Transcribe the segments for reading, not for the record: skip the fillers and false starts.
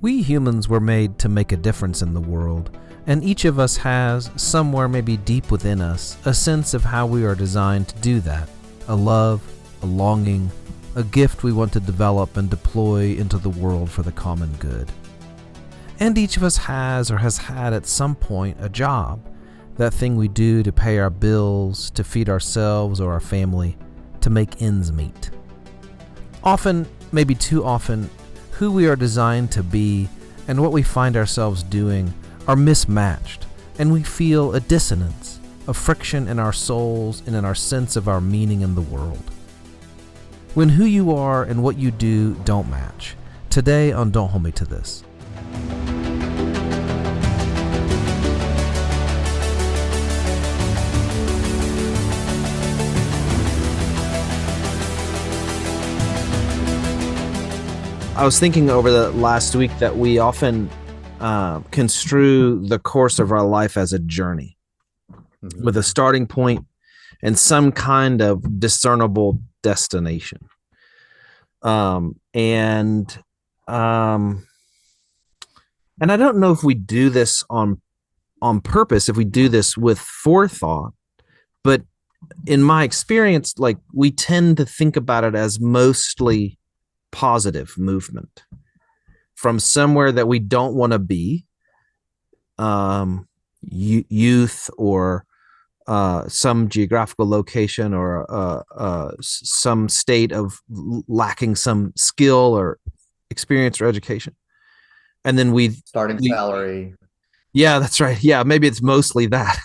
We humans were made to make a difference in the world, and each of us has, somewhere maybe deep within us, a sense of how we are designed to do that. A love, a longing, a gift we want to develop and deploy into the world for the common good. And each of us has or has had at some point a job, that thing we do to pay our bills, to feed ourselves or our family, to make ends meet. Often, maybe too often, who we are designed to be and what we find ourselves doing are mismatched, and we feel a dissonance, a friction in our souls and in our sense of our meaning in the world. When who you are and what you do don't match. Today on Don't Hold Me to This. I was thinking over the last week that we often construe the course of our life as a journey with a starting point and some kind of discernible destination. And I don't know if we do this on purpose, if we do this with forethought, but in my experience, like, we tend to think about it as mostly positive movement from somewhere that we don't want to be, youth or some geographical location or some state of lacking some skill or experience or education. And then Starting salary. Yeah, that's right. Yeah, maybe it's mostly that,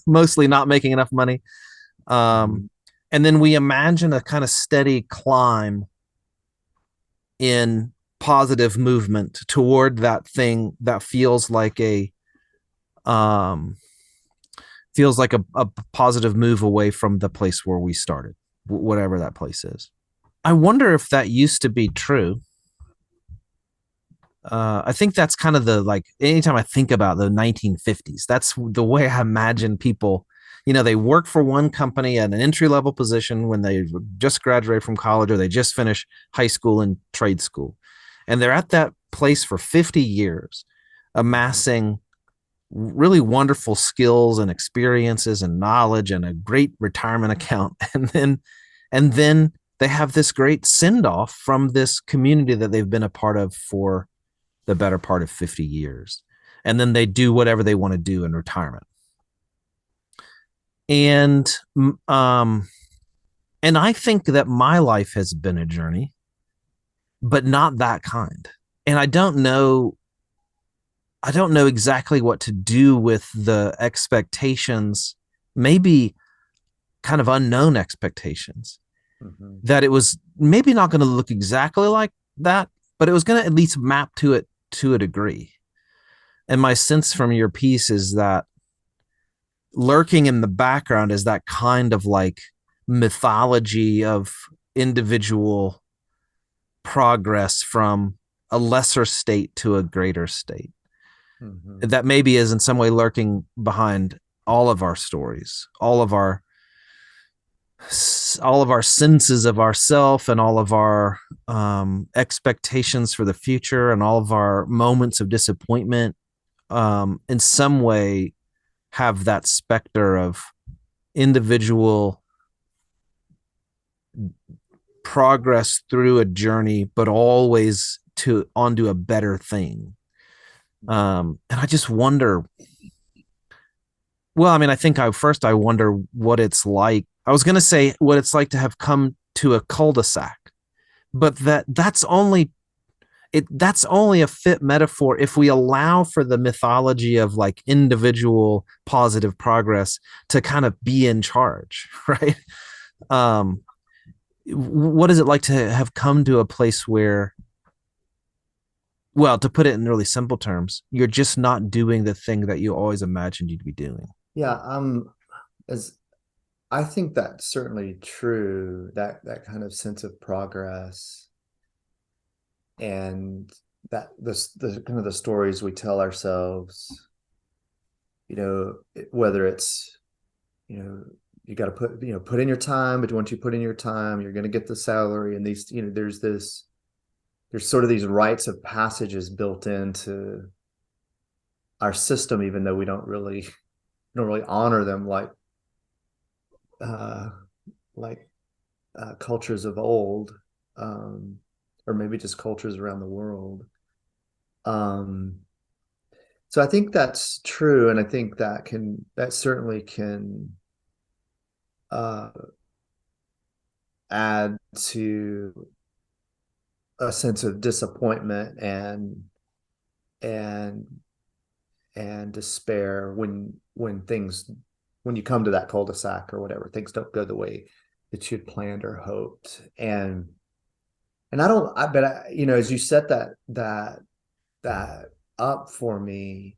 mostly not making enough money. And then we imagine a kind of steady climb in positive movement toward that thing that feels like a positive move away from the place where we started, whatever that place is. I wonder if that used to be true. I think that's kind of anytime I think about the 1950s, that's the way I imagine people. They work for one company at an entry level position when they just graduate from college or they just finish high school and trade school. And they're at that place for 50 years, amassing really wonderful skills and experiences and knowledge and a great retirement account. And then they have this great send off from this community that they've been a part of for the better part of 50 years. And then they do whatever they want to do in retirement. And I think that my life has been a journey, but not that kind. And I don't know exactly what to do with the expectations, maybe kind of unknown expectations, that it was maybe not going to look exactly like that, but it was going to at least map to it to a degree. And my sense from your piece is that lurking in the background is that kind of like mythology of individual progress from a lesser state to a greater state. That maybe is in some way lurking behind all of our stories, all of our senses of ourself and all of our expectations for the future and all of our moments of disappointment, in some way have that specter of individual progress through a journey, but always onto a better thing. And I just wonder, well, I mean, I think I wonder what it's like. I was going to say what it's like to have come to a cul-de-sac, but that's only a fit metaphor if we allow for the mythology of like individual positive progress to kind of be in charge, right? What is it like to have come to a place where, well, to put it in really simple terms, you're just not doing the thing that you always imagined you'd be doing? Yeah, as I think that's certainly true, that kind of sense of progress and that the kind of the stories we tell ourselves, whether it's, you got to put in your time, but once you put in your time, you're going to get the salary. And there's this there's sort of these rites of passages built into our system, even though we don't really honor them uh, like cultures of old, um, or maybe just cultures around the world. Um, so I think that's true, and I think that certainly can uh, add to a sense of disappointment and and despair when you come to that cul-de-sac or whatever, things don't go the way that you'd planned or hoped. And I don't I but I, you know, as you set that up for me,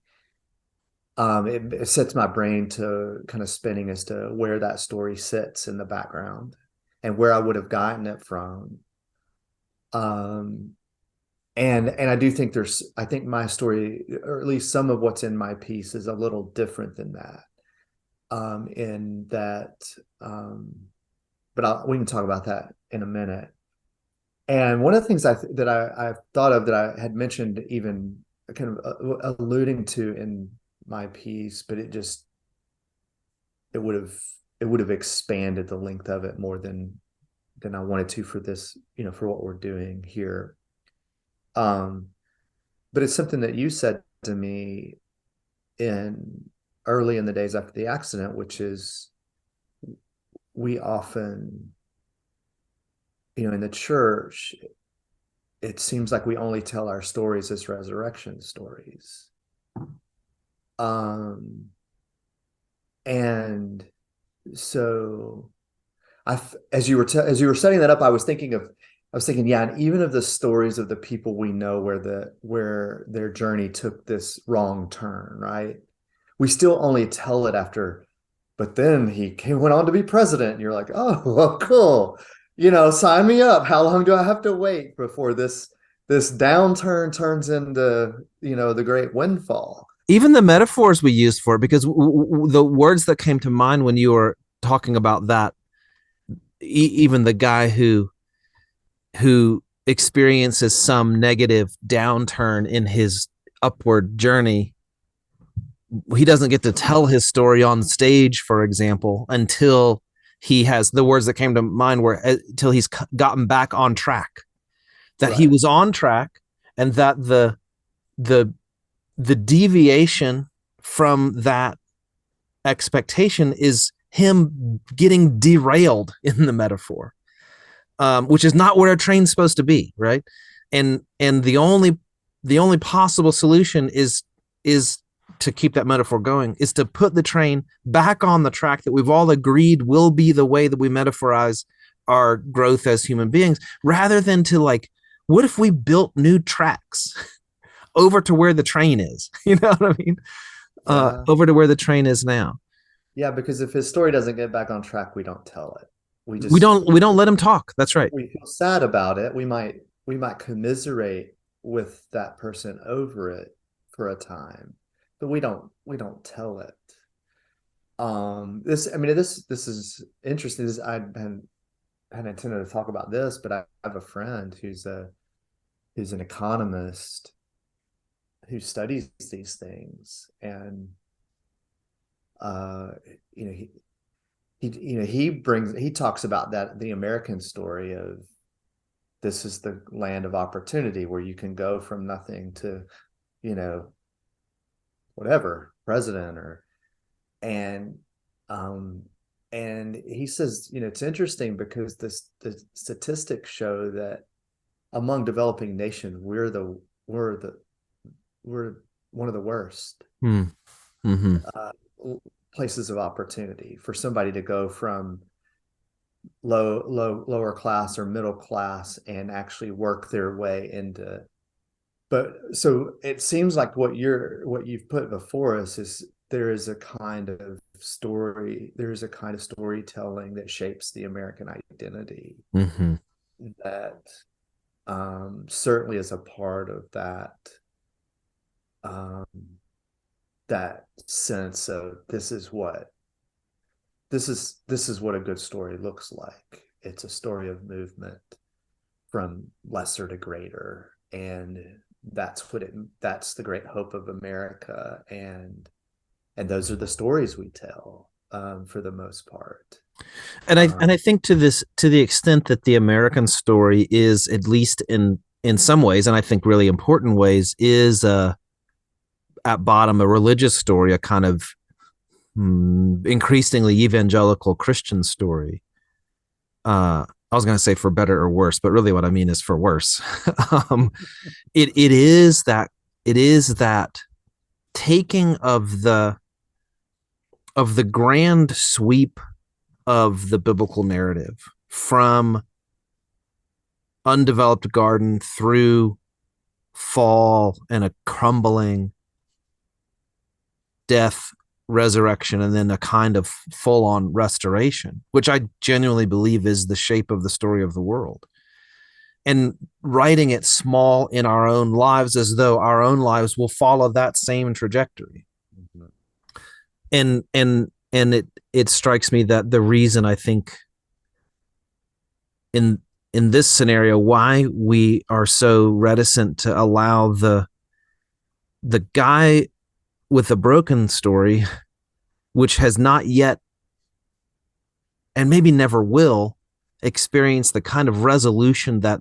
it sets my brain to kind of spinning as to where that story sits in the background and where I would have gotten it from. Um, and I do think I think my story, or at least some of what's in my piece, is a little different than that. In that, um, but we can talk about that in a minute. And one of the things that I've thought of that I had mentioned, even kind of alluding to in my piece, but it would have it would have expanded the length of it more than I wanted to for this, for what we're doing here. Um, but it's something that you said to me in early in the days after the accident, which is we often, in the church, it seems like we only tell our stories as resurrection stories. Um, and so as you were setting that up, I was thinking, yeah, and even of the stories of the people we know where their journey took this wrong turn, right? We still only tell it after, but then went on to be president, and you're like, oh, well, cool. Sign me up. How long do I have to wait before this downturn turns into, the great windfall? Even the metaphors we used for it, because the words that came to mind when you were talking about that, even the guy who experiences some negative downturn in his upward journey, he doesn't get to tell his story on stage, for example, until he has the words that came to mind were until he's gotten back on track, that he Right. was on track, and that the the deviation from that expectation is him getting derailed in the metaphor, which is not where a train's supposed to be, right? And the only possible solution is to keep that metaphor going, is to put the train back on the track that we've all agreed will be the way that we metaphorize our growth as human beings, rather than to, like, what if we built new tracks over to where the train is? You know what I mean? Yeah. Over to where the train is now. Yeah, because if his story doesn't get back on track, we don't tell it. We We just don't we don't let him talk. That's right. we feel sad about it. We might commiserate with that person over it for a time, but we don't tell it. This is interesting. I hadn't intended to talk about this, but I have a friend who's an economist who studies these things, and uh, you know he talks about that the American story of this is the land of opportunity where you can go from nothing to, you know, whatever, president or and um and he says, it's interesting because the statistics show that among developing nations, we're one of the worst Hmm. Mm-hmm. uh, places of opportunity for somebody to go from lower class or middle class and actually work their way into. But so it seems like what you've put before us is there is a kind of storytelling that shapes the American identity Mm-hmm. that certainly is a part of um, that sense of this is what a good story looks like. It's a story of movement from lesser to greater, and that's the great hope of America, and those are the stories we tell, for the most part. And I think to the extent that the American story is, at least in some ways, and I think really important ways, is at bottom a religious story, a kind of increasingly evangelical Christian story. I was going to say for better or worse, but really what I mean is for worse. um, it is that taking of the grand sweep of the biblical narrative from undeveloped garden through fall and a crumbling death, resurrection, and then a kind of full on restoration, which I genuinely believe is the shape of the story of the world. And writing it small in our own lives as though our own lives will follow that same trajectory. Mm-hmm. And it strikes me that the reason I think in this scenario why we are so reticent to allow the guy with a broken story, which has not yet and maybe never will experience the kind of resolution that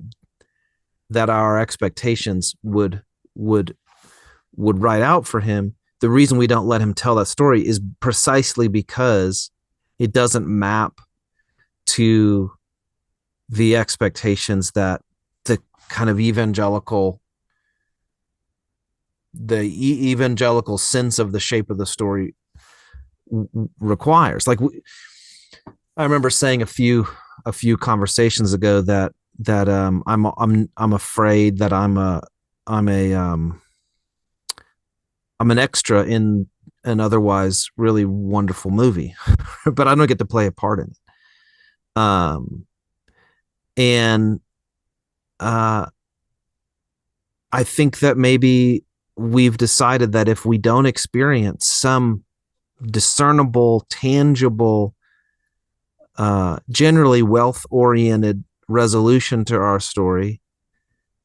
our expectations would write out for him. The reason we don't let him tell that story is precisely because it doesn't map to the expectations that the kind of evangelical sense of the shape of the story requires. Like I remember saying a few conversations ago that I'm afraid that I'm a I'm an extra in an otherwise really wonderful movie, but I don't get to play a part in it. And I think that maybe we've decided that if we don't experience some discernible, tangible, generally wealth-oriented resolution to our story,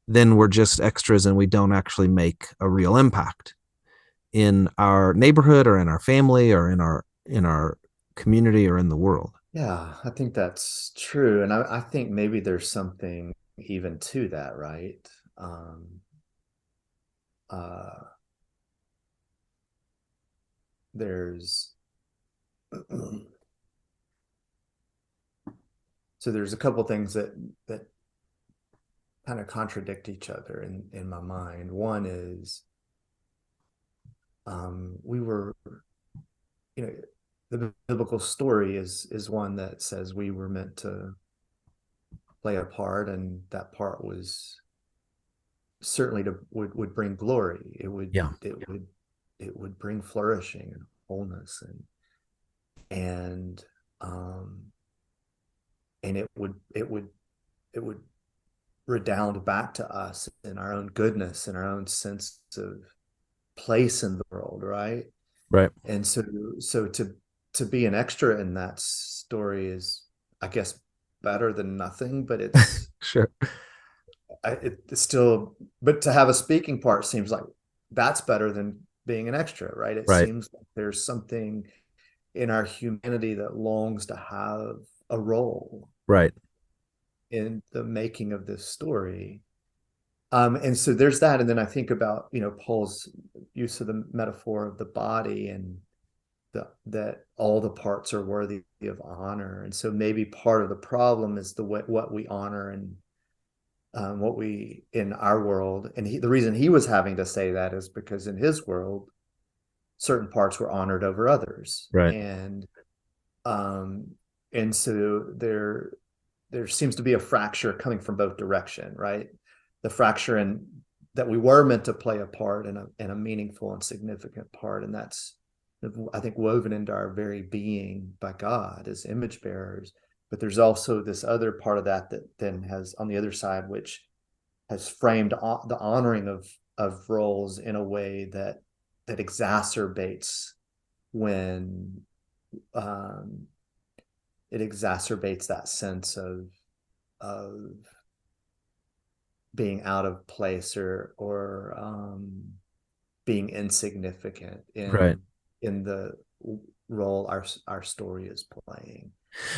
then we're just extras and we don't actually make a real impact in our neighborhood or in our family or in our community or in the world. Yeah, I think that's true. And I think maybe there's something even to that, right? Uh, there's so there's a couple things that kind of contradict each other in my mind. One is we were, you know, the biblical story is one that says we were meant to play a part, and that part was certainly would bring glory. Yeah. It would bring flourishing and wholeness, and um and it would redound back to us in our own goodness and our own sense of place in the world, right? Right. And so to be an extra in that story is, I guess, better than nothing, but Sure. it's still, but to have a speaking part seems like that's better than being an extra, right? It Right. seems like there's something in our humanity that longs to have a role Right. in the making of this story. And so there's that. And then I think about, Paul's use of the metaphor of the body, and that all the parts are worthy of honor. And so maybe part of the problem is what we honor, and what we in our world. And the reason he was having to say that is because in his world, certain parts were honored over others. Right. Um, and so there seems to be a fracture coming from both direction, right? The fracture in that we were meant to play a part, in a meaningful and significant part, and that's, I think, woven into our very being by God as image bearers. But there's also this other part of that then has on the other side, which has framed the honoring of roles in a way that exacerbates when it exacerbates that sense of being out of place or being insignificant Right. in the role our story is playing.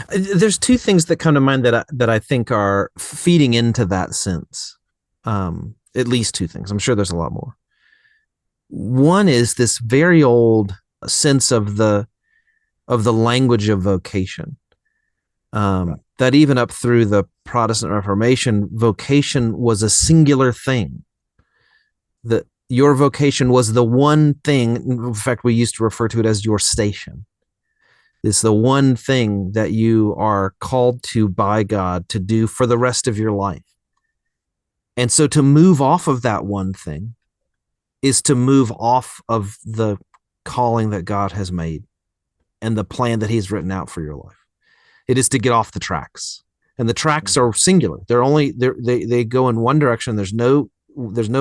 There's two things that come to mind that I think are feeding into that sense. At least two things. I'm sure there's a lot more. One is this very old sense of the language of vocation. Right. That even up through the Protestant Reformation, vocation was a singular thing. That your vocation was the one thing. In fact, we used to refer to it as your station. It's the one thing that you are called to by God to do for the rest of your life. And so to move off of that one thing is to move off of the calling that God has made and the plan that he's written out for your life. It is to get off the tracks. And the tracks are singular. They go in one direction. There's no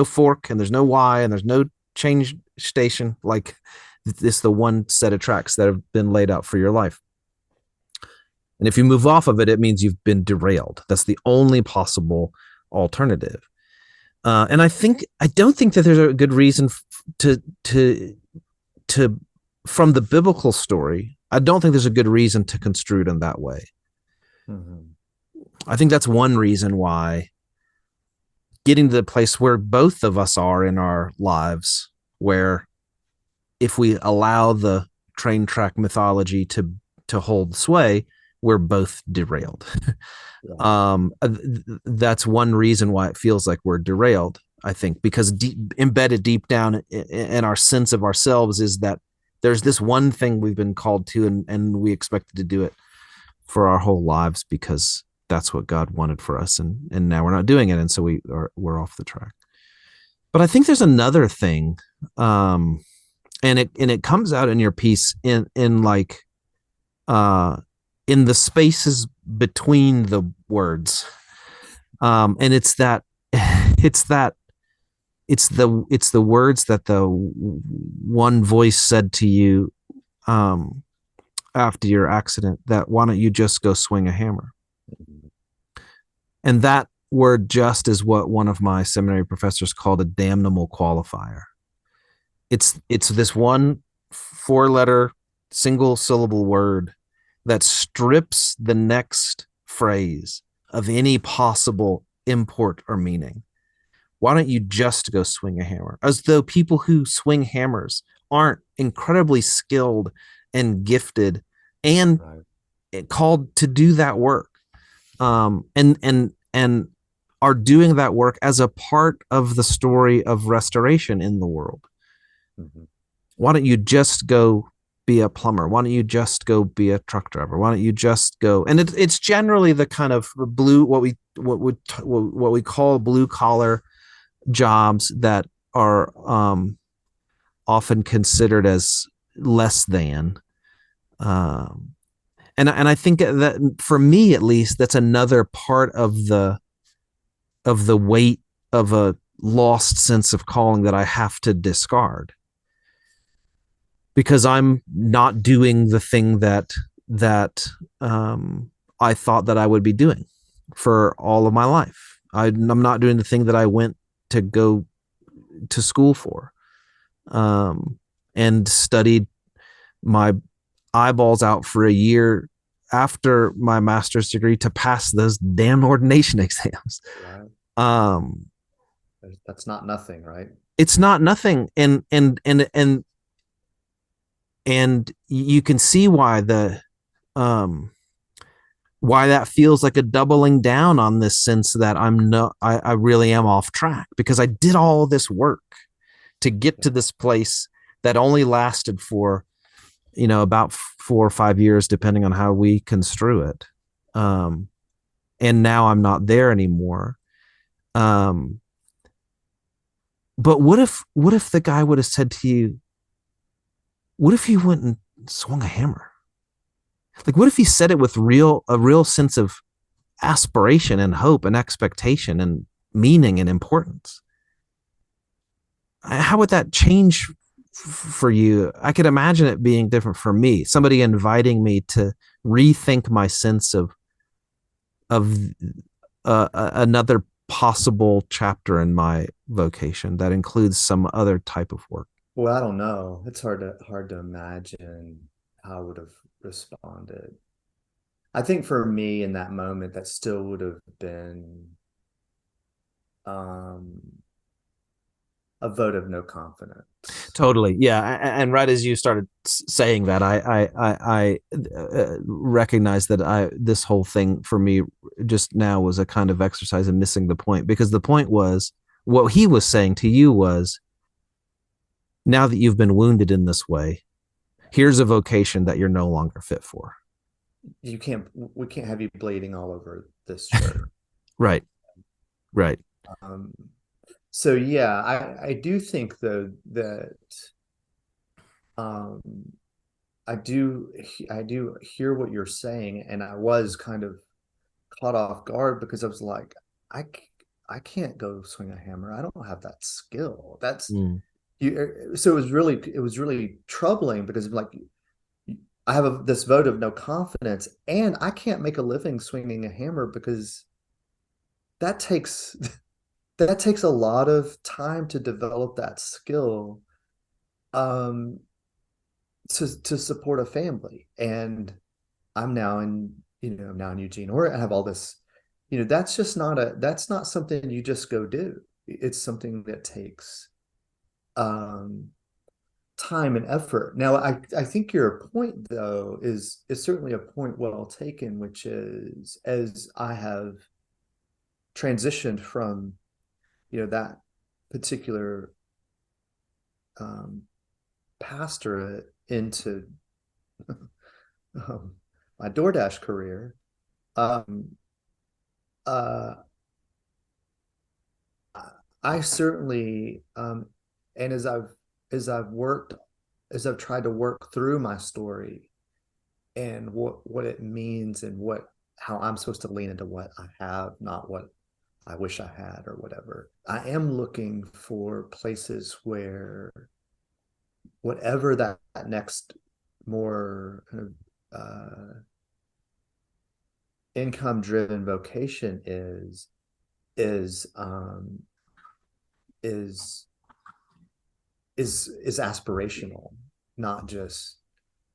fork and there's no Y and there's no change station. Like it's the one set of tracks that have been laid out for your life. And if you move off of it, it means you've been derailed. That's the only possible alternative. And I don't think that there's a good reason to from the biblical story. I don't think there's a good reason to construe it in that way. Mm-hmm. I think that's one reason why getting to the place where both of us are in our lives, where if we allow the train track mythology to hold sway, we're both derailed. Yeah. That's one reason why it feels like we're derailed, I think, because embedded deep down in our sense of ourselves is that there's this one thing we've been called to, and we expected to do it for our whole lives because that's what God wanted for us, and now we're not doing it, and so we're off the track. But I think there's another thing, and it comes out in your piece in the spaces between the words, and it's the words that the one voice said to you after your accident, that why don't you just go swing a hammer? And that word just is what one of my seminary professors called a damnable qualifier. It's this one 4-letter single syllable word that strips the next phrase of any possible import or meaning. Why don't you just go swing a hammer? As though people who swing hammers aren't incredibly skilled and gifted and called to do that work, and are doing that work as a part of the story of restoration in the world. Mm-hmm. Why don't you just go be a plumber? Why don't you just go be a truck driver? Why don't you just go? And it's generally the kind of blue, what we call blue collar jobs that are often considered as less than. And I think that for me, at least, that's another part of the weight of a lost sense of calling that I have to discard, because I'm not doing the thing that I thought that I would be doing for all of my life. I'm not doing the thing that I went to go to school for, and studied my eyeballs out for a year after my master's degree to pass those damn ordination exams. Right. That's not nothing, right? It's not nothing, and you can see why why that feels like a doubling down on this sense that I really am off track, because I did all this work to get to this place that only lasted for about 4 or 5 years, depending on how we construe it. And now I'm not there anymore. But what if the guy would have said to you, what if you went and swung a hammer? Like, what if he said it with a real sense of aspiration and hope and expectation and meaning and importance? How would that change for you? I could imagine it being different for me. Somebody inviting me to rethink my sense of another possible chapter in my vocation that includes some other type of work? Well, I don't know. It's hard to imagine how I would have responded. I think for me in that moment, that still would have been um, a vote of no confidence. Totally, yeah. And right as you started saying that, I recognized that this whole thing for me just now was a kind of exercise in missing the point, because the point was, what he was saying to you was, now that you've been wounded in this way, here's a vocation that you're no longer fit for. We can't have you bleeding all over this church. Right, right. Um, so yeah, I do think though that um, I do hear what you're saying, and I was kind of caught off guard because I was like, I I can't go swing a hammer. I don't have that skill. That's Mm. you. So it was really troubling because like I have this vote of no confidence, and I can't make a living swinging a hammer because that takes that takes a lot of time to develop that skill um to support a family. And I'm now in, I'm now in Eugene, or I have all this, that's not something you just go do. It's something that takes um time and effort. Now, I think your point though is certainly a point well taken, which is as I have transitioned from, that particular um pastorate into my DoorDash career. Um, uh, I certainly, and as I've worked, as I've tried to work through my story and what it means and how I'm supposed to lean into what I have, not what I wish I had or whatever. I am looking for places where whatever that next more kind of income driven vocation is is is aspirational, not just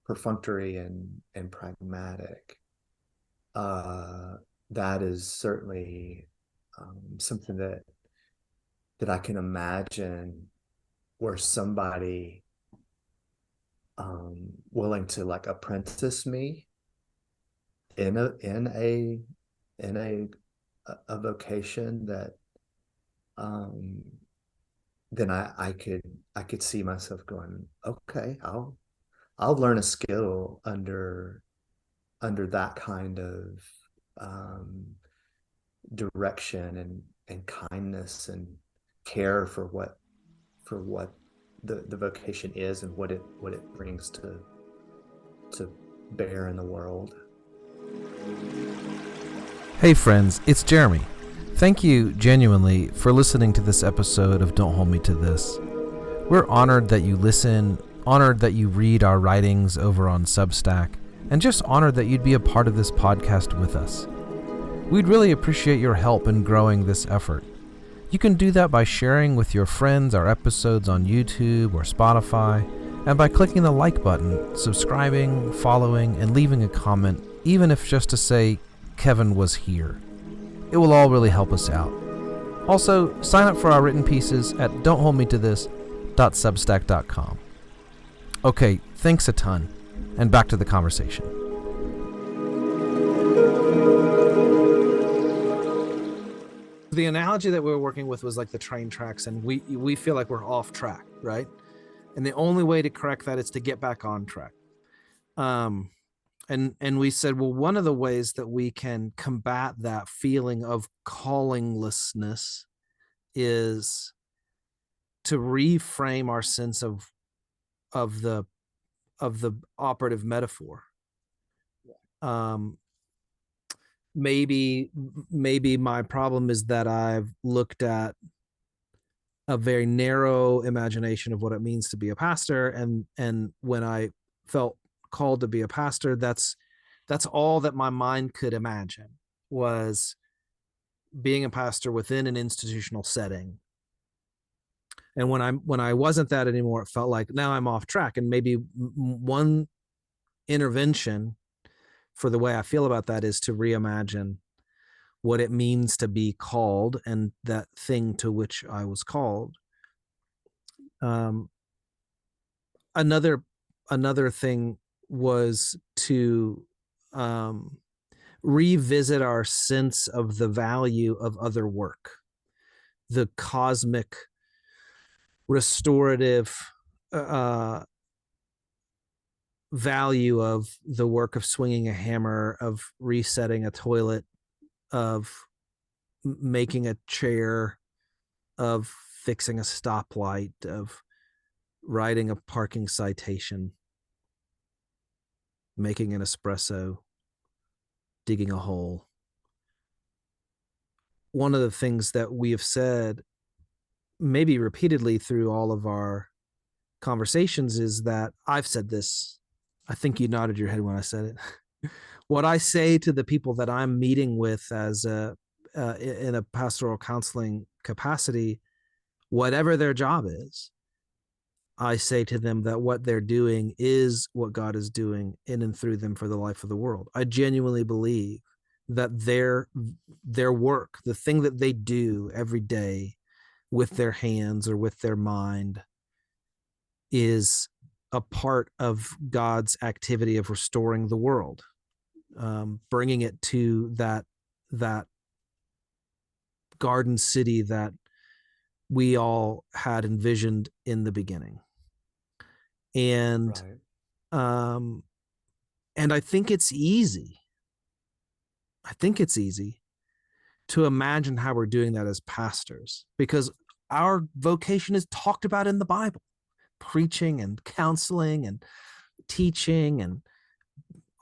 perfunctory and pragmatic. Uh, that is certainly something that I can imagine where somebody willing to like apprentice me in a vocation that um then I could see myself going, okay, I'll learn a skill under that kind of um direction and kindness and care for what the vocation is and what it brings to bear in the world. Hey friends, it's Jeremy. Thank you genuinely for listening to this episode of Don't Hold Me to This. We're honored that you listen, honored that you read our writings over on Substack, and just honored that you'd be a part of this podcast with us. We'd really appreciate your help in growing this effort. You can do that by sharing with your friends our episodes on YouTube or Spotify, and by clicking the like button, subscribing, following, and leaving a comment, even if just to say, Kevin was here. It will all really help us out. Also, sign up for our written pieces at don'tholdmetothis.substack.com. Okay, thanks a ton, and back to the conversation. The analogy that we were working with was like the train tracks, and we feel like we're off track, right? And the only way to correct that is to get back on track. And we said, well, one of the ways that we can combat that feeling of callinglessness is to reframe our sense of the operative metaphor. Maybe my problem is that I've looked at a very narrow imagination of what it means to be a pastor, and when I felt called to be a pastor, that's all that my mind could imagine was being a pastor within an institutional setting. And when I wasn't that anymore, it felt like now I'm off track. And maybe one intervention for the way I feel about that is to reimagine what it means to be called and that thing to which I was called. Um, another another thing was to um, revisit our sense of the value of other work, the cosmic restorative uh, value of the work of swinging a hammer, of resetting a toilet, of making a chair, of fixing a stoplight, of writing a parking citation, making an espresso, digging a hole. One of the things that we have said, maybe repeatedly through all of our conversations, is that I've said this. I think you nodded your head when I said it. What I say to the people that I'm meeting with as in a pastoral counseling capacity, whatever their job is, I say to them that what they're doing is what God is doing in and through them for the life of the world. I genuinely believe that their work, the thing that they do every day with their hands or with their mind, is a part of God's activity of restoring the world, bringing it to that garden city that we all had envisioned in the beginning. And Right. um, and I think it's easy. I think it's easy to imagine how we're doing that as pastors because our vocation is talked about in the Bible, preaching and counseling and teaching and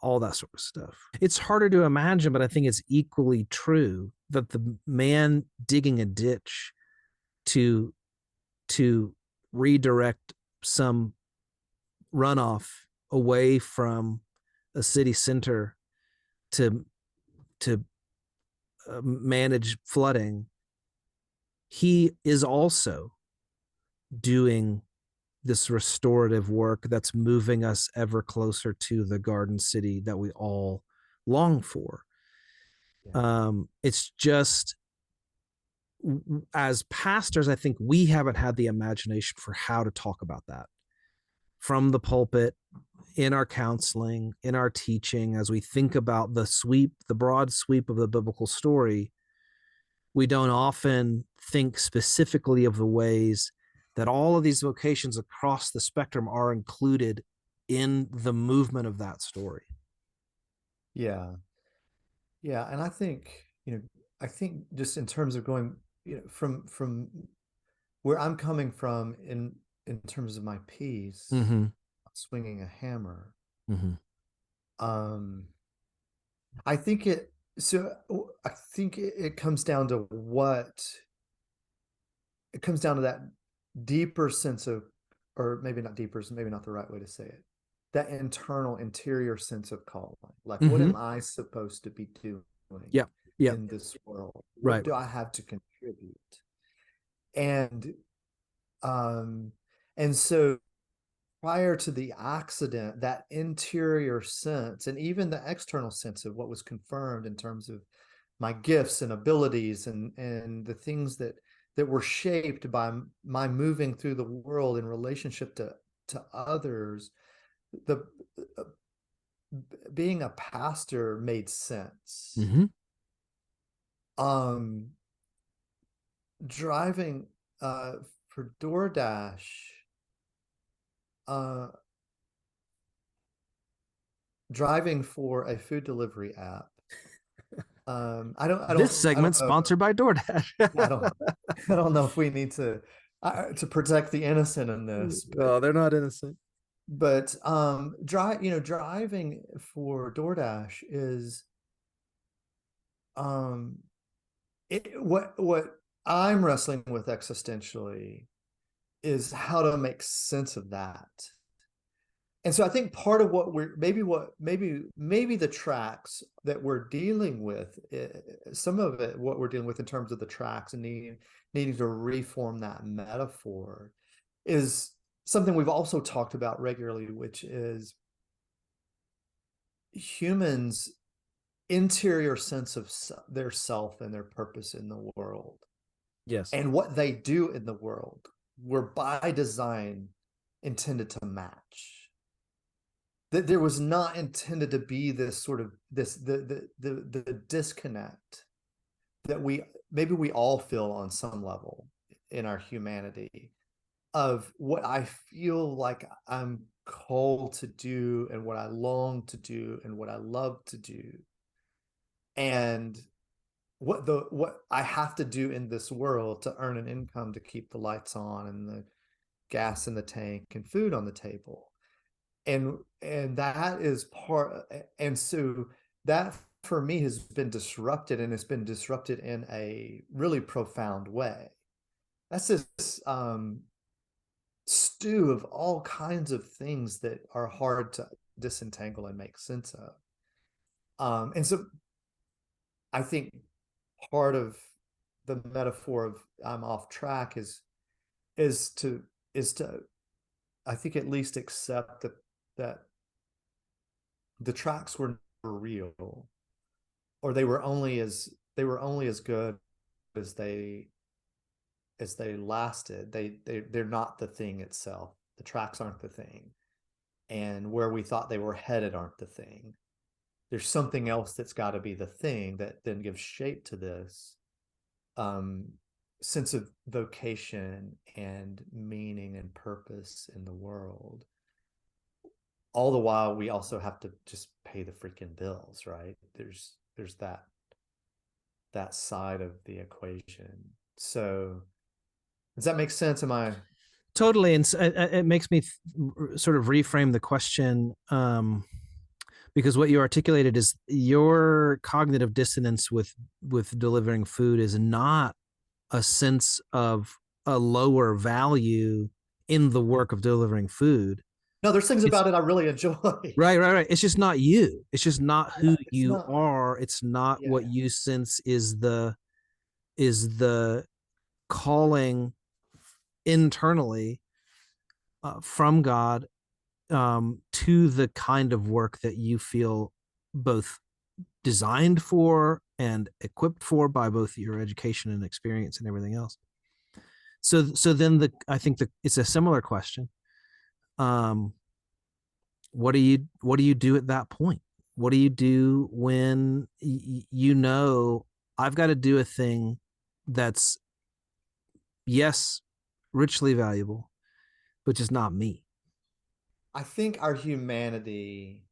all that sort of stuff. It's harder to imagine, but I think it's equally true that the man digging a ditch to to redirect some runoff away from a city center to to manage flooding, he is also doing this restorative work that's moving us ever closer to the garden city that we all long for. Yeah. It's just, as pastors, I think we haven't had the imagination for how to talk about that from the pulpit, in our counseling, in our teaching, as we think about the broad sweep of the biblical story. We don't often think specifically of the ways that all of these vocations across the spectrum are included in the movement of that story. Yeah. Yeah. And I think, I think just in terms of going, from where I'm coming from in terms of my piece, Mm-hmm. swinging a hammer, Mm-hmm. um, I think it, so I think it comes down to it comes down to that deeper sense of, or maybe not deeper, maybe not the right way to say it, that internal interior sense of calling. Like, what Mm-hmm. am I supposed to be doing Yeah. Yeah. in this world? What Right. do I have to contribute? And um and so prior to the accident, that interior sense and even the external sense of what was confirmed in terms of my gifts and abilities and the things that were shaped by my moving through the world in relationship to others, the being a pastor made sense. Mm-hmm. um Driving for DoorDash, uh driving for a food delivery app. This I don't segment know. sponsored by I DoorDash. don't know. I don't know if we need to protect the innocent in this, Oh, they're not innocent. but driving for DoorDash is um what I'm wrestling with existentially is how to make sense of that. And so I think part of maybe the tracks that we're dealing with, some of it, what we're dealing with in terms of the tracks and needing to reform that metaphor is something we've also talked about regularly, which is humans' interior sense of their self and their purpose in the world Yes. and what they do in the world were by design intended to match. That there was not intended to be this sort of this the disconnect that we all feel on some level in our humanity of what I feel like I'm called to do and what I long to do and what I love to do and what I have to do in this world to earn an income to keep the lights on and the gas in the tank and food on the table. And that is part, and so that for me has been disrupted, and it's been disrupted in a really profound way. That's this stew of all kinds of things that are hard to disentangle and make sense of. And so I think part of the metaphor of I'm off track is to is to I think at least accept that the tracks were never real, or they were only as good as they lasted. They're not the thing itself. The tracks aren't the thing, and where we thought they were headed aren't the thing. There's something else that's got to be the thing that then gives shape to this um, sense of vocation and meaning and purpose in the world. All the while, we also have to just pay the freaking bills, right? There's that side of the equation. So does that make sense? Am I? Totally. And it makes me sort of reframe the question, because what you articulated is your cognitive dissonance with delivering food is not a sense of a lower value in the work of delivering food. No, there's things It's about it I really enjoy. right. It's just not you. It's just not Yeah, who it's you not. are. It's not what Yeah, you sense is the calling internally, from God, to the kind of work that you feel both designed for and equipped for by both your education and experience and everything else. So then I think it's a similar question. Um, what do you do at that point? What do you do when you know I've got to do a thing that's, yes, richly valuable, but just not me? I think our humanity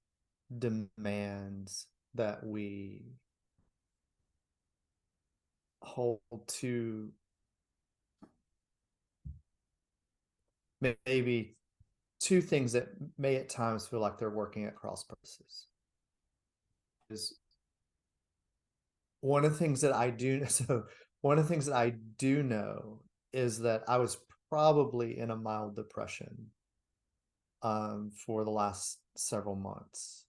demands that we hold to maybe two things that may at times feel like they're working at cross purposes. Is one of the things that I do so one of the things that I do know is that I was probably in a mild depression for the last several months.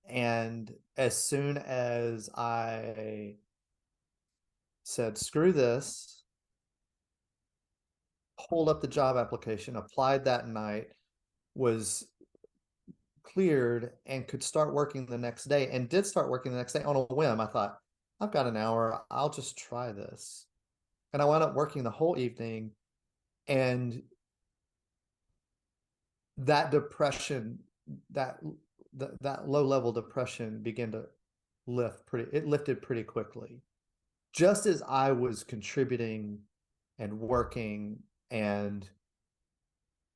And as soon as I said, screw this, pulled up the job application, applied that night, was cleared, and could start working the next day, and did start working the next day on a whim. I thought, I've got an hour, I'll just try this. And I wound up working the whole evening. And that depression, that that low level depression began to it lifted pretty quickly. Just as I was contributing and working and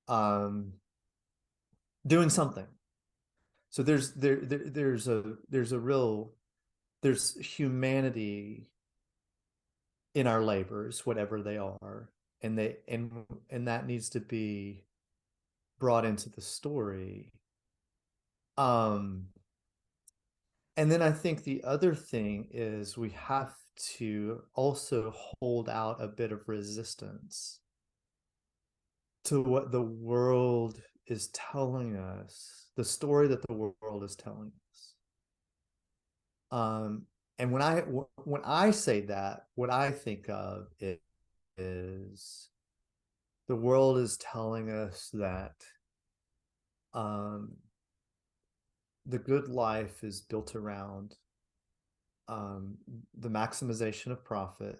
um doing something. So there's humanity in our labors, whatever they are, and that needs to be brought into the story. Um, and then I think the other thing is we have to also hold out a bit of resistance to what the world is telling us, the story that the world is telling us. And when I say that, what I think of is the world is telling us that um, the good life is built around the maximization of profit.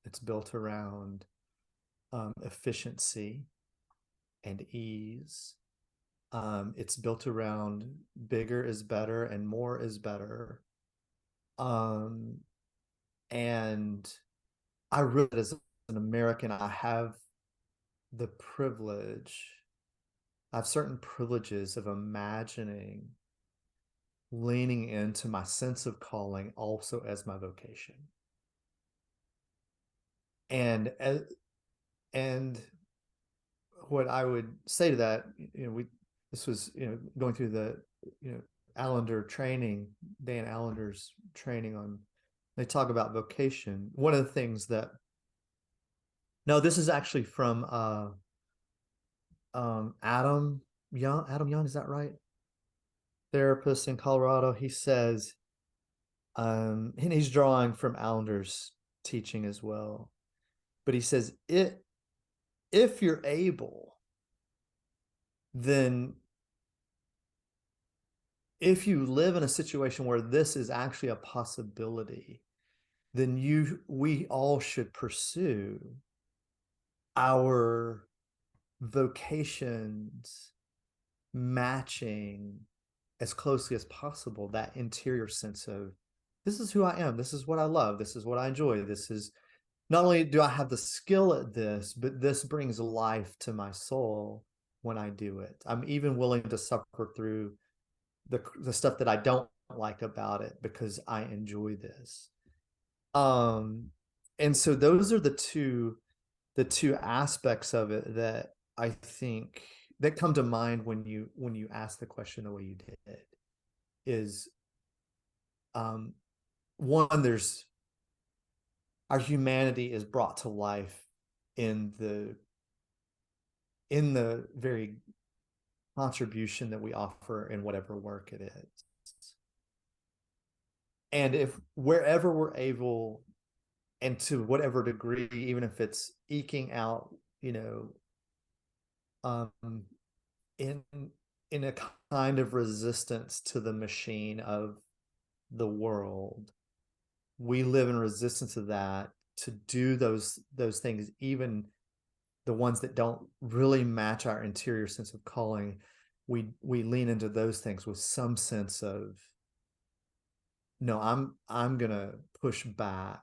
It's built around efficiency and ease. It's built around bigger is better and more is better. Um, and I really, as an American, the privilege, I have certain privileges of imagining leaning into my sense of calling also as my vocation. And and what I would say to that, this was, going through the, Allender training, Dan Allender's training on, they talk about vocation. One of the things that, no, this is actually from Adam Young, is that right? Therapist in Colorado. He says, and he's drawing from Allender's teaching as well. But he says, if you're able, then if you live in a situation where this is actually a possibility, then we all should pursue our vocations matching as closely as possible that interior sense of, this is who I am, this is what I love, this is what I enjoy, this is, not only do I have the skill at this, but this brings life to my soul when I do it. I'm even willing to suffer through the stuff that I don't like about it because I enjoy this. Um, and so those are the two aspects of it that I think that come to mind when you ask the question the way you did. Is um, one, there's our humanity is brought to life in the very contribution that we offer in whatever work it is. And if wherever we're able, and to whatever degree, even if it's eking out, um, in in a kind of resistance to the machine of the world, we live in resistance to that, to do those things, even the ones that don't really match our interior sense of calling. We lean into those things with some sense of, no, I'm gonna push back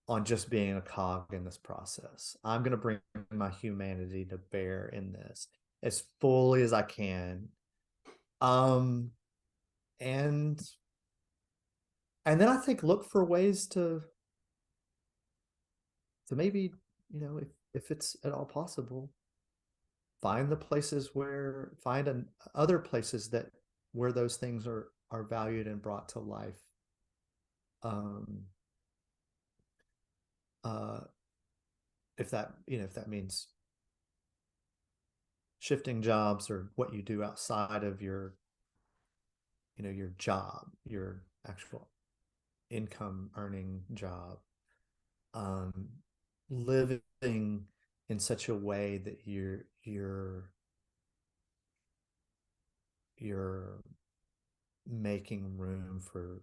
on just being a cog in this process. I'm gonna bring my humanity to bear in this as fully as I can. Um and and then I think look for ways to maybe, if it's at all possible, find other places that where those things are valued and brought to life. um uh if that means shifting jobs, or what you do outside of your job, your actual income earning job. um Living in such a way that you're making room for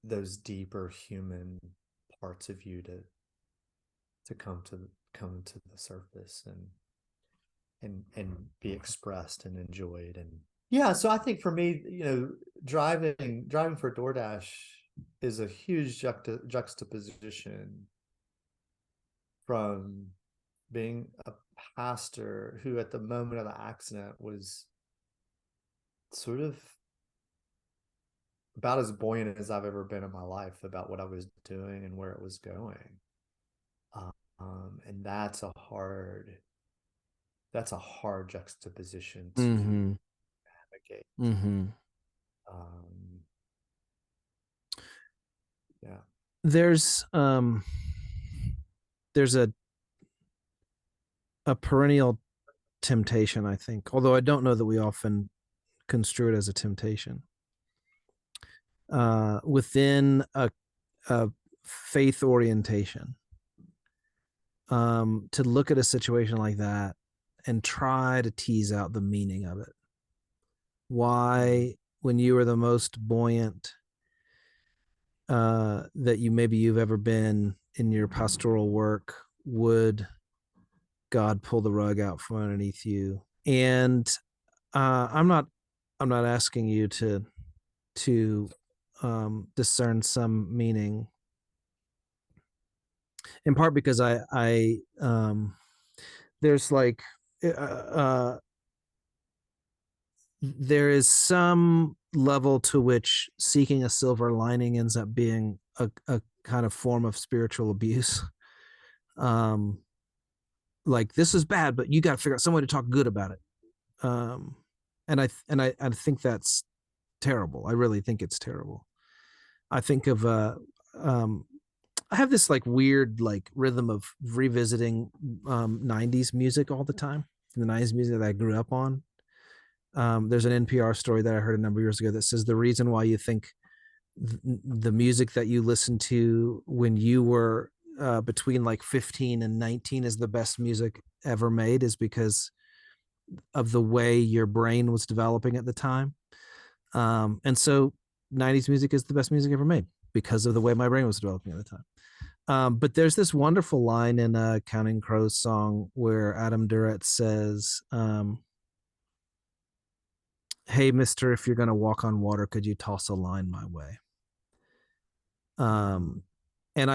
those deeper human parts of you to come to the surface, and be expressed and enjoyed. And yeah, so I think for me, driving for DoorDash is a huge juxtaposition from being a pastor who at the moment of the accident was sort of about as buoyant as I've ever been in my life about what I was doing and where it was going. And that's a hard juxtaposition to Mm-hmm. navigate. Mm-hmm. Um, yeah. There's there's a a perennial temptation, I think, although I don't know that we often construe it as a temptation. Within a faith orientation, to look at a situation like that and try to tease out the meaning of it. Why, when you were the most buoyant that you've ever been in your pastoral work, would God pull the rug out from underneath you? And I'm not asking you to discern some meaning, in part because I there's like there is some level to which seeking a silver lining ends up being a kind of form of spiritual abuse. um like, this is bad, but you got to figure out some way to talk good about it. um and I think that's terrible. I really think it's terrible. I think of um I have this like weird like rhythm of revisiting 90s music all the time. The 90s music that I grew up on. There's an NPR story that I heard a number of years ago that says the reason why you think the music that you listened to when you were between like 15 and 19 is the best music ever made is because of the way your brain was developing at the time. And so 90s music is the best music ever made because of the way my brain was developing at the time. But there's this wonderful line in a Counting Crows song where Adam Duritz says, "Hey, Mister, if you're going to walk on water, could you toss a line my way?" Um, and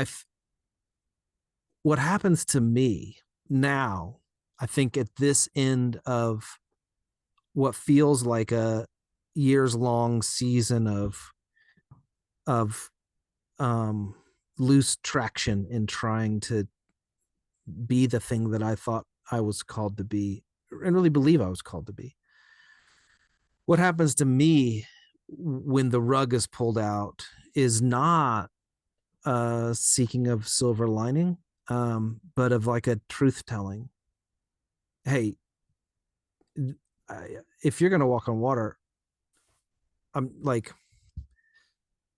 what happens to me now, I think at this end of what feels like a years long season of um, loose traction in trying to be the thing that I thought I was called to be and really believe I was called to be. What happens to me when the rug is pulled out is not seeking of silver lining, but of like a truth telling. Hey, if you're going to walk on water, I'm like,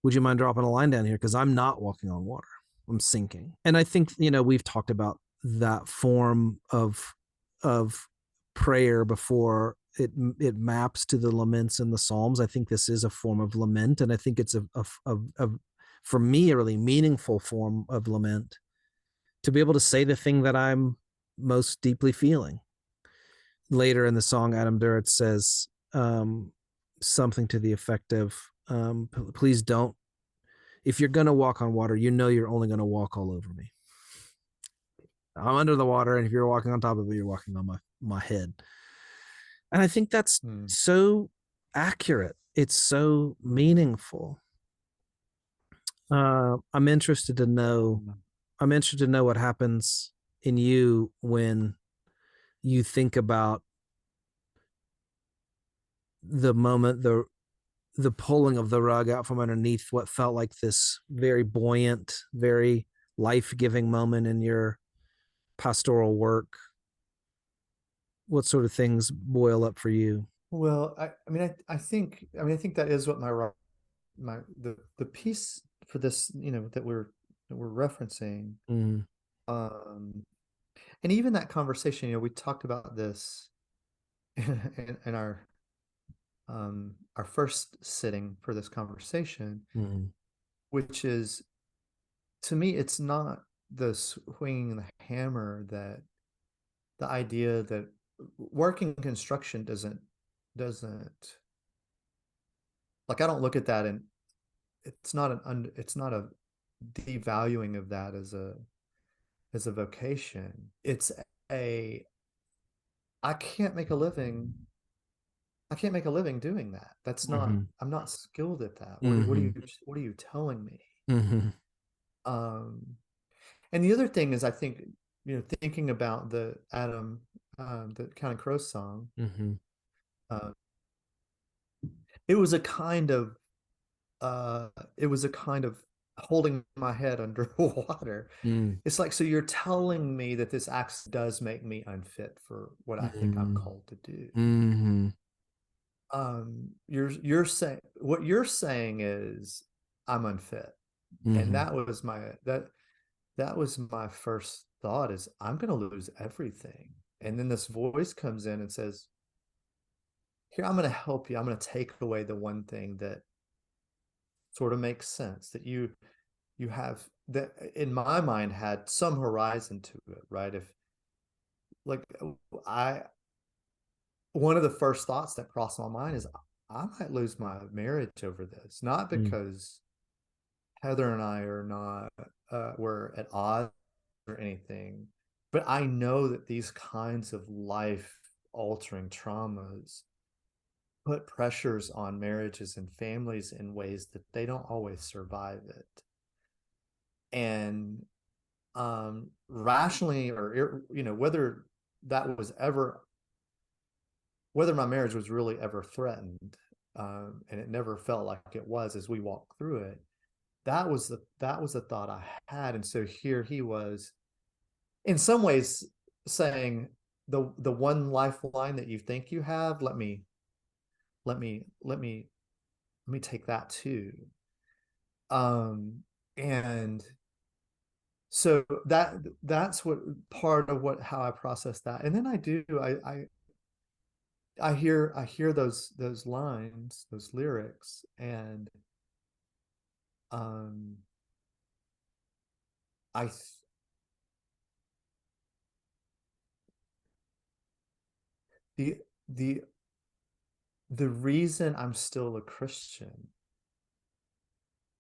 would you mind dropping a line down here? Because I'm not walking on water. I'm sinking. And I think, we've talked about that form of prayer before. It maps to the laments in the Psalms. I think this is a form of lament, and I think it's a for me a really meaningful form of lament, to be able to say the thing that I'm most deeply feeling. Later in the song, Adam Duritz says something to the effect of, please don't, if you're going to walk on water, you're only going to walk all over me. I'm under the water, and if you're walking on top of it, you're walking on my head. And I think that's so accurate. It's so meaningful. I'm interested to know what happens in you when you think about the moment, the pulling of the rug out from underneath what felt like this very buoyant, very life-giving moment in your pastoral work. What sort of things boil up for you? Well, I think that is what the piece for this, that we're referencing. Mm. And even that conversation, we talked about this in our first sitting for this conversation, which is, to me, it's not the swinging the hammer, that the idea that working construction doesn't like, I don't look at that, and it's not a devaluing of that as a vocation. It's a I can't make a living. I can't make a living doing that. That's not, I'm not skilled at that. What are you telling me? Um, and the other thing is, I think, thinking about the Counting Crows song, uh, it was a kind of, it was a kind of holding my head underwater. Mm. It's like, so you're telling me that this act does make me unfit for what I think I'm Mm. called to do. Mm-hmm. You're saying, what you're saying is I'm unfit. And Mm-hmm. that was my first thought, is I'm going to lose everything. And then this voice comes in and says, here, I'm going to help you. I'm going to take away the one thing that sort of makes sense, that you have, that in my mind had some horizon to it, right? If, like, I one of the first thoughts that crossed my mind is, I might lose my marriage over this, not Mm. because Heather and I are not we're at odds or anything, but I know that these kinds of life altering traumas put pressures on marriages and families in ways that they don't always survive it. And rationally, or that was ever whether my marriage was really ever threatened, and it never felt like it was as we walked through it. That was the thought I had. And so here he was, in some ways, saying, the one lifeline that you think you have, let me take that too. And so that's what part of what how I process that. And then I hear those lines, those lyrics, and um I the the the reason I'm still a Christian,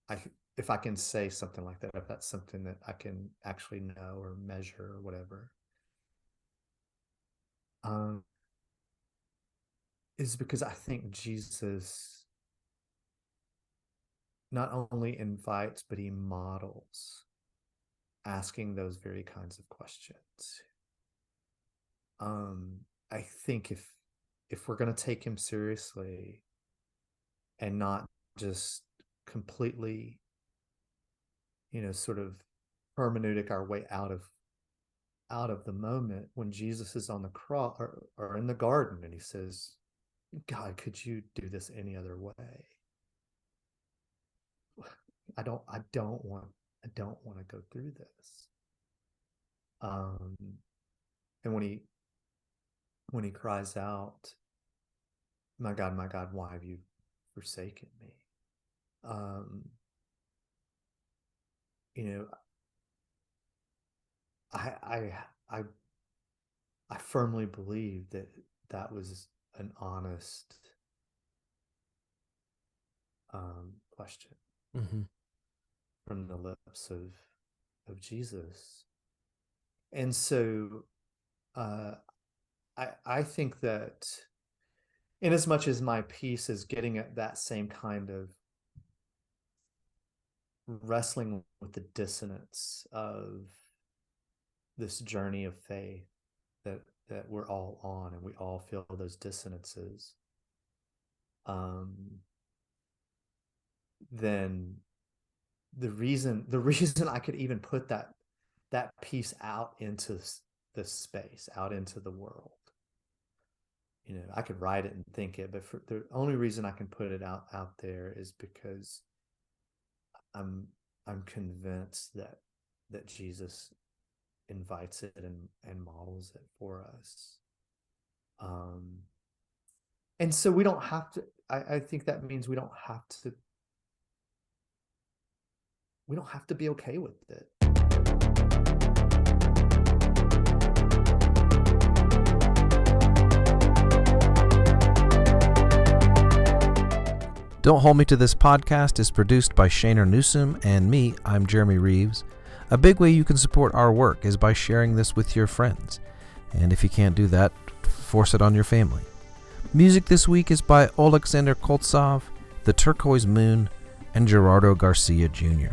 I if I can say something like that, if that's something that I can actually know or measure or whatever, um, is because I think Jesus not only invites, but he models asking those very kinds of questions. I think if we're going to take him seriously and not just completely, sort of hermeneutic our way out of the moment, when Jesus is on the cross, or in the garden, and he says, God, could you do this any other way? I don't want to go through this. Um, and when he cries out, my God, why have you forsaken me? Um, you know, I I I I firmly believe that that was an honest question Mm-hmm. from the lips of Jesus. And so uh, I think that, in as much as my piece is getting at that same kind of wrestling with the dissonance of this journey of faith that we're all on, and we all feel those dissonances, um, then the reason I could even put that piece out into the space, out into the world. I could write it and think it, but the only reason I can put it out there is because I'm I'm convinced that Jesus invites it and models it for us. Um, and so we don't have to. I think that means we don't have to be okay with it. Don't Hold Me to This podcast is produced by Shaynor Newsome and me. I'm Jeremy Reeves. A big way you can support our work is by sharing this with your friends. And if you can't do that, force it on your family. Music this week is by Alexander Koltsov, The Turquoise Moon, and Gerardo Garcia Jr.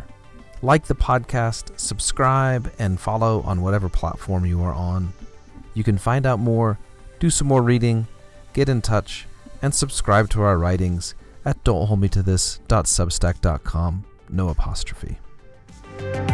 Like the podcast, subscribe, and follow on whatever platform you are on. You can find out more, do some more reading, get in touch, and subscribe to our writings at don'tholdmetothis.substack.com, no apostrophe. you.